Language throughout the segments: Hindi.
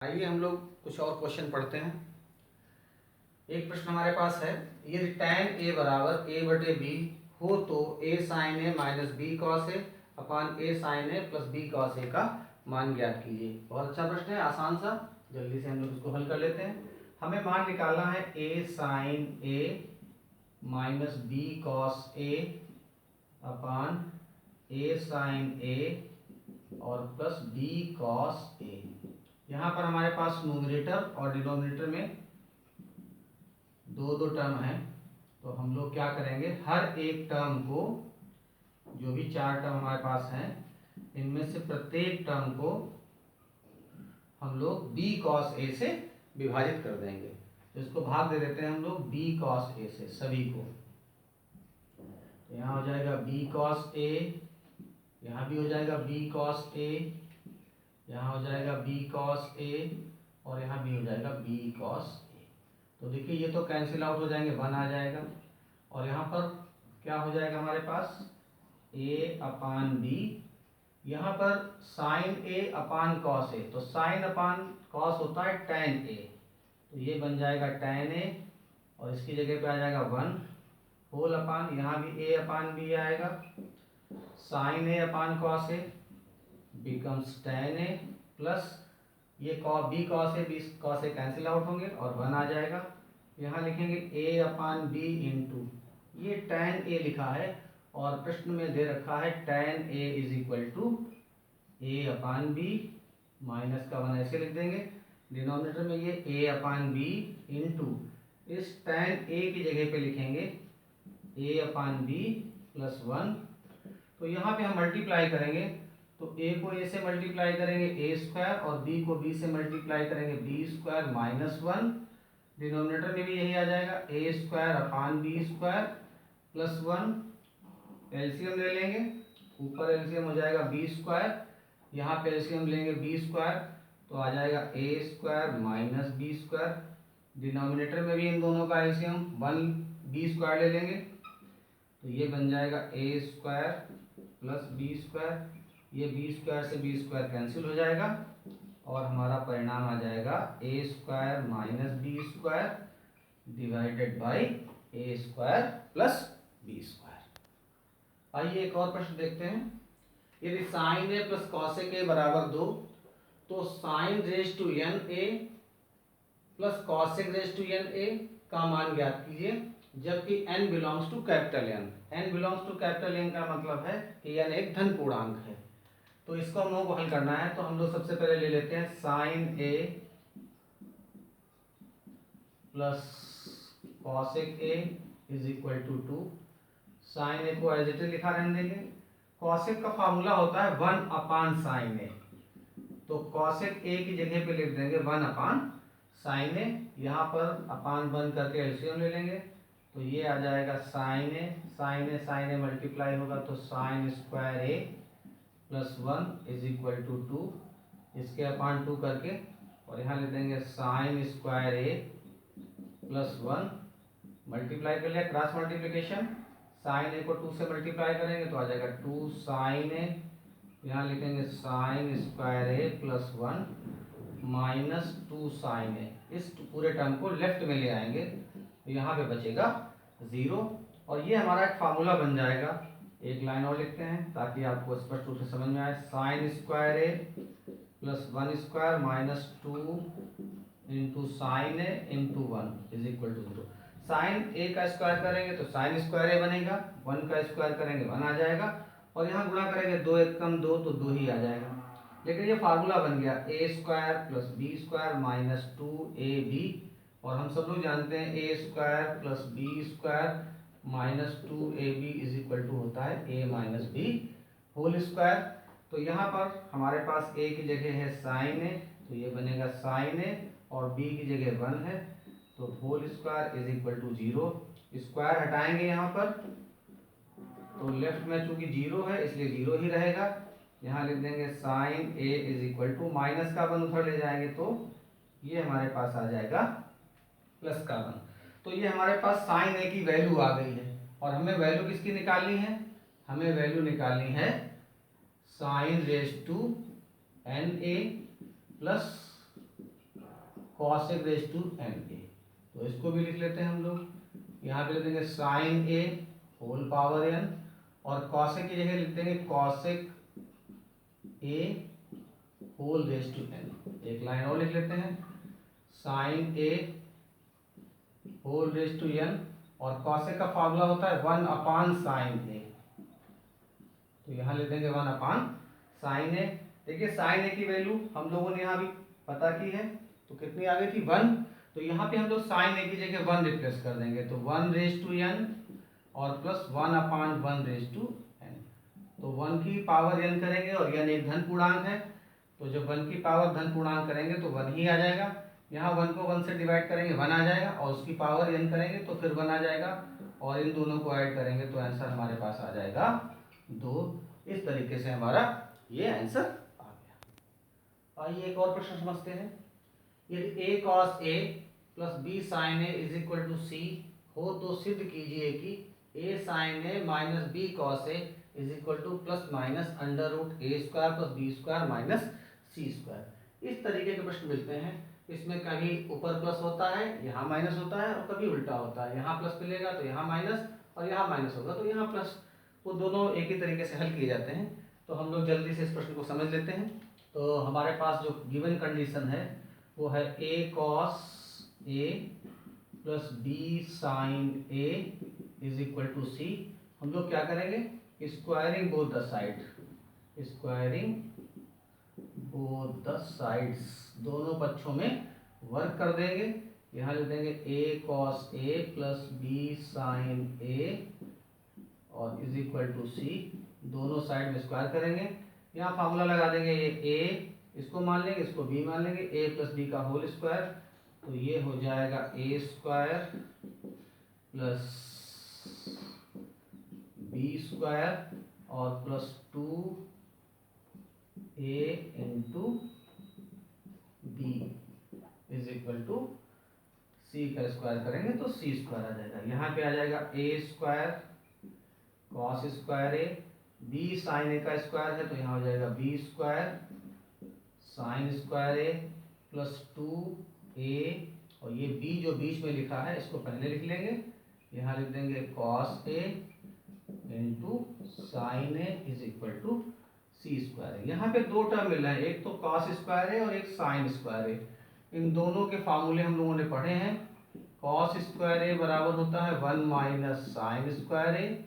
आइए हम लोग कुछ और क्वेश्चन पढ़ते हैं। एक प्रश्न हमारे पास है, यदि tan a बराबर a बटे बी हो तो a sin a minus B cos A upon a sin a plus B cos a का मान ज्ञात कीजिए। बहुत अच्छा प्रश्न है, आसान सा। जल्दी से हम लोग इसको हल कर लेते हैं। हमें मान निकालना है a sin a minus B cos A upon a sin a और प्लस बी कॉस ए। यहाँ पर हमारे पास न्यूमरेटर और डिनोमिनेटर में दो दो टर्म है, तो हम लोग क्या करेंगे, हर एक टर्म को, जो भी चार टर्म हमारे पास हैं, इनमें से प्रत्येक टर्म को हम लोग b cos a से विभाजित कर देंगे। तो इसको भाग दे देते हैं हम लोग b cos a से सभी को। तो यहाँ हो जाएगा b cos a, यहाँ भी हो जाएगा b cos a, यहाँ हो जाएगा b cos a और यहाँ भी हो जाएगा b cos a। तो देखिए ये तो कैंसिल आउट हो जाएंगे, 1 आ जाएगा। और यहाँ पर क्या हो जाएगा हमारे पास, a अपान b, यहाँ पर sine a upon cos a, तो साइन अपान कॉस होता है tan a, तो ये बन जाएगा tan a और इसकी जगह पे आ जाएगा 1 होल अपान, यहाँ भी a अपान b आएगा, sine a upon cos a becomes tan a plus ये B cos A, B cos A cancel out होंगे और 1 आ जाएगा। यहाँ लिखेंगे a अपान बी इंटू, ये tan a लिखा है और प्रश्न में दे रखा है tan a is equal to a upon B, minus का 1 ऐसे लिख देंगे। डिनोमिनेटर में ये a अपान बी इंटू इस tan a की जगह पे लिखेंगे a अपान बी प्लस 1। तो यहाँ पे हम मल्टीप्लाई करेंगे, तो a को a से मल्टीप्लाई करेंगे a स्क्वायर और b को b से मल्टीप्लाई करेंगे b स्क्वायर माइनस 1। डिनोमिनेटर में भी यही आ जाएगा a square upon b square plus 1। LCM ले लेंगे, ऊपर एलसीएम हो जाएगा b स्क्वायर, यहाँ पे एलसीएम लेंगे b स्क्वायर, तो आ जाएगा a square minus b square. Denominator में भी इन दोनों का एलसीएम 1 b स्क्वायर ले लेंगे, तो ये बन जाएगा a square plus b square, ये बी स्क्वायर से बी स्क्वायर कैंसिल हो जाएगा और हमारा परिणाम आ जाएगा a square minus b square divided by a square plus B square. आइए एक और प्रश्न देखते हैं। यदि sine a plus cosec a बराबर 2, तो sine raise to N A plus cosec raise to N a का मान ज्ञात कीजिए जबकि n belongs to capital N। n belongs to capital N का मतलब है कि n एक धन पूर्णांक है। तो इसको हम लोगों को हल करना है, तो हम लोग सबसे पहले ले लेते हैं sine a plus cosec a is equal to 2। Sine a को एज इट इज लिखा रहने देंगे। कॉसेक का फार्मूला होता है 1 अपान साइन a, तो कॉसेक a की जगह पे लिख देंगे 1 अपान साइन a, यहाँ पर अपान 1 करके एलसीएम ले लेंगे, तो ये आ जाएगा साइन ए मल्टीप्लाई होगा तो sine square a plus 1 is equal to 2, इसके अपान 2 करके और यहाँ लिख देंगे sine square a plus 1 multiply कर लिया, क्रॉस मल्टीप्लिकेशन, साइन a को 2 से मल्टीप्लाई करेंगे तो आ जाएगा 2 साइन a, यहाँ लिखेंगे sine square a plus 1 minus 2 sine a। इस पूरे टर्म को लेफ्ट में ले आएंगे तो यहाँ पे बचेगा 0 और ये हमारा एक फार्मूला बन जाएगा। एक लाइन और लिखते हैं ताकि आपको स्पष्ट रूप से समझ में आए। Sine square a plus 1 square minus 2 into sine a into 1 is equal to 0। Sine a का स्क्वायर करेंगे तो साइन स्क्वायर ए बनेगा, 1 का स्क्वायर करेंगे 1 आ जाएगा और यहाँ गुणा करेंगे 2 एक कम 2 तो 2 ही आ जाएगा। लेकिन ये फार्मूला बन गया a square plus B square minus 2ab, और हम सब लोग जानते हैं a square plus B square minus 2ab is equal to होता है a minus b whole square. तो यहाँ पर हमारे पास a की जगह है साइन a, तो ये बनेगा साइन a और b की जगह 1 है, तो whole square is equal to 0। Square हटाएंगे यहाँ पर, तो लेफ्ट में चूंकि 0 है इसलिए 0 ही रहेगा। यहाँ लिख देंगे sine a is equal to, minus का 1 उधर ले जाएंगे तो ये हमारे पास आ जाएगा प्लस का 1। तो ये हमारे पास साइन a की वैल्यू आ गई है और हमें वैल्यू किसकी निकालनी है, हमें वैल्यू निकालनी है sine raise to N A plus cosec raise to N A. तो इसको भी लिख लेते हैं हम लोग, यहाँ पे लिख देंगे sine A whole power N, और कॉसेक की जगह लिख देंगे cosec A whole raise to N. एक लाइन और लिख लेते हैं, sine A whole raise to N, और कॉसेक का फार्मूला होता है 1/sin ए। तो यहाँ लिख देंगे 1/sin ए। देखिए साइन ए की वैल्यू हम लोगों ने यहाँ भी पता की है, तो कितनी आ गई थी 1। तो यहाँ पे हम लोग साइन ए की जगह 1 रिप्लेस कर देंगे, तो 1 रेज टू एन और प्लस 1/1 रेज टू एन। तो 1 की पावर n करेंगे, और n एक धन पूर्णांक है, तो जब 1 की पावर धन पूर्णांक करेंगे तो 1 ही आ जाएगा। यहाँ 1 को 1 से डिवाइड करेंगे 1 आ जाएगा, और उसकी पावर n करेंगे तो फिर 1 आ जाएगा, और इन दोनों को ऐड करेंगे तो आंसर हमारे पास आ जाएगा 2। इस तरीके से हमारा ये आंसर आ गया। आइए एक और प्रश्न समझते हैं। यदि a cos a plus b sin a is equal to c हो तो सिद्ध कीजिए कि a sin a minus b cos a is equal to plus minus under root a square plus b square minus c square. इस तरीके के प्रश्न मिलते हैं। इसमें कभी ऊपर प्लस होता है, यहाँ माइनस होता है, और कभी उल्टा होता है, यहाँ प्लस मिलेगा तो यहाँ माइनस, और यहाँ माइनस होगा तो यहाँ प्लस। वो दोनों एक ही तरीके से हल किए जाते हैं। तो हम लोग जल्दी से इस प्रश्न को समझ लेते हैं। तो हमारे पास जो गिवन कंडीशन है वो है a cos a plus b sin a is equal to c। हम लोग क्या करेंगे, squaring both the side, squaring both the sides, दोनों पक्षों में वर्क कर देंगे। यहाँ लिख देंगे a cos a plus b sin a और इज इक्वल टू c, दोनों साइड में स्क्वायर करेंगे। यहाँ फार्मूला लगा देंगे, ये a इसको मान लेंगे, इसको b मान लेंगे, a प्लस b का होल स्क्वायर, तो ये हो जाएगा a square plus b square और plus 2a into b is equal to c का स्क्वायर करेंगे तो c स्क्वायर आ जाएगा। यहाँ पे आ जाएगा a square cos square a, b sine a का स्क्वायर है तो यहाँ हो जाएगा b square sine square a plus 2a, और ये b जो बीच में लिखा है इसको पहले लिख लेंगे। यहाँ लिख देंगे cos a into sine a is equal to C square है। यहाँ पे दो टर्म मिल रहा है, एक तो कॉस स्क्वायर है और एक साइन स्क्वायर है। इन दोनों के फार्मूले हम लोगों ने पढ़े हैं। कॉस स्क्वायर ए बराबर होता है 1 माइनस साइन स्क्वायर ए,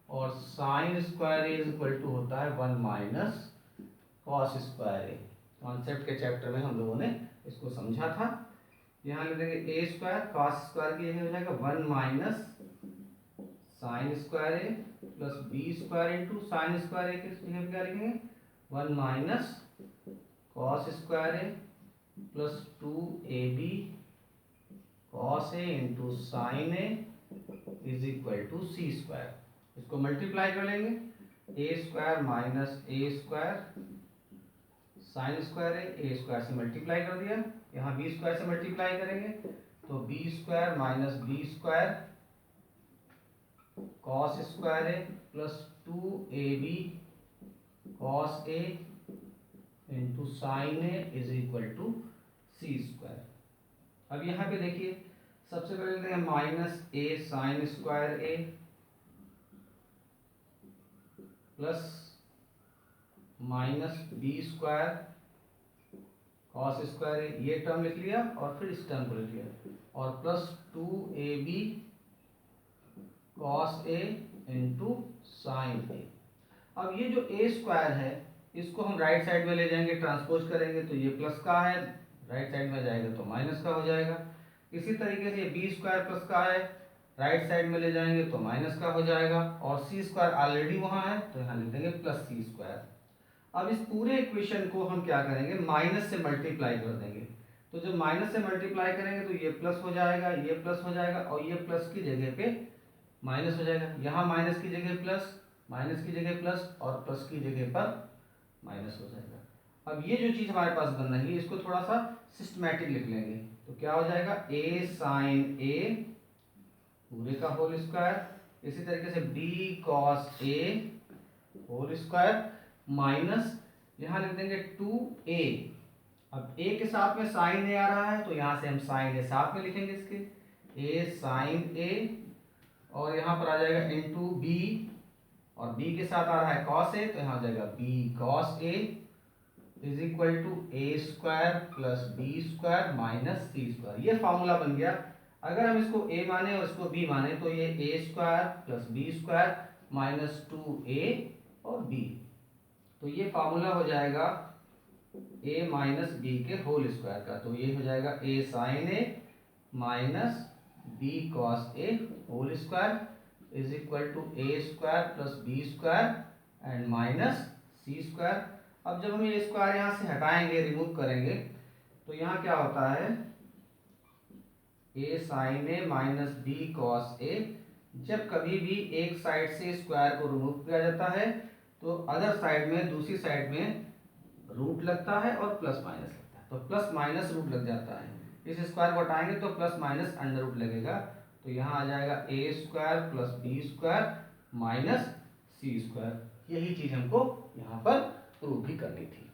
और sine square A is equal to होता है 1 minus cos square A. Concept के चैप्टर में हम लोगों ने इसको समझा था। यहाँ लिख देंगे ए स्क्वायर कॉस स्क्वायर की जगह हो जाएगा 1 minus sine square a plus B square into sine square a की जगह क्या लिखेंगे 1 minus cos square a plus 2ab cos a into sine a is equal to C square. इसको मल्टीप्लाई कर लेंगे, a square minus a square sine square है, ए स्क्वायर से मल्टीप्लाई कर दिया, यहाँ बी स्क्वायर से मल्टीप्लाई करेंगे तो b square minus b square cos square है plus 2ab cos a into sine a is equal to C square. अब यहाँ पे देखिए सबसे पहले लेते हैं minus a sine square a plus minus b square cos square a, ये टर्म लिख लिया और फिर इस टर्म को लिख लिया, और plus 2ab cos a into sine ए। अब ये जो ए स्क्वायर है इसको हम राइट साइड में ले जाएंगे, ट्रांसपोज करेंगे तो ये प्लस का है, राइट साइड में जाएगा तो माइनस का हो जाएगा। इसी तरीके से ये बी स्क्वायर प्लस का है, राइट साइड में ले जाएंगे तो माइनस का हो जाएगा, और सी स्क्वायर ऑलरेडी वहाँ है तो यहाँ लिख देंगे प्लस सी स्क्वायर। अब इस पूरे इक्वेशन को हम क्या करेंगे, माइनस से मल्टीप्लाई कर देंगे। तो जब माइनस से मल्टीप्लाई करेंगे तो ये प्लस हो जाएगा, ये प्लस हो जाएगा, और ये प्लस की जगह पे माइनस हो जाएगा। यहाँ माइनस की जगह प्लस, माइनस की जगह प्लस, और प्लस की जगह पर माइनस हो जाएगा। अब ये जो चीज़ हमारे पास बन रही है इसको थोड़ा सा सिस्टमैटिक लिख लेंगे, तो क्या हो जाएगा ए साइन ए पूरे का होल स्क्वायर, इसी तरीके से B cos a whole square minus यहाँ लिख देंगे 2a अब ए के साथ में साइन ए आ रहा है तो यहाँ से हम साइन ए साथ में लिखेंगे इसके, ए साइन ए, और यहाँ पर आ जाएगा इनटू बी, और बी के साथ आ रहा है कॉस ए तो यहाँ आ जाएगा B cos A is equal to A square plus B square minus C square. ये फॉर्मूला बन गया। अगर हम इसको a माने और इसको b माने तो ये a square plus B square minus 2a और b, तो ये फार्मूला हो जाएगा a माइनस बी के होल स्क्वायर का। तो ये हो जाएगा a sine a minus b cos a whole square is equal to A square plus B square and minus C square. अब जब हम ये स्क्वायर यहाँ से हटाएंगे, रिमूव करेंगे, तो यहाँ क्या होता है, ए sign a minus B cos ए। जब कभी भी एक साइड से स्क्वायर को रिमूव किया जाता है तो अदर साइड में, दूसरी साइड में रूट लगता है और प्लस माइनस लगता है, तो प्लस माइनस रूट लग जाता है। इस स्क्वायर को हटाएंगे तो प्लस माइनस अंडर रूट लगेगा, तो यहाँ आ जाएगा a square plus B square minus C square. यही चीज हमको यहाँ पर प्रूव भी करनी थी।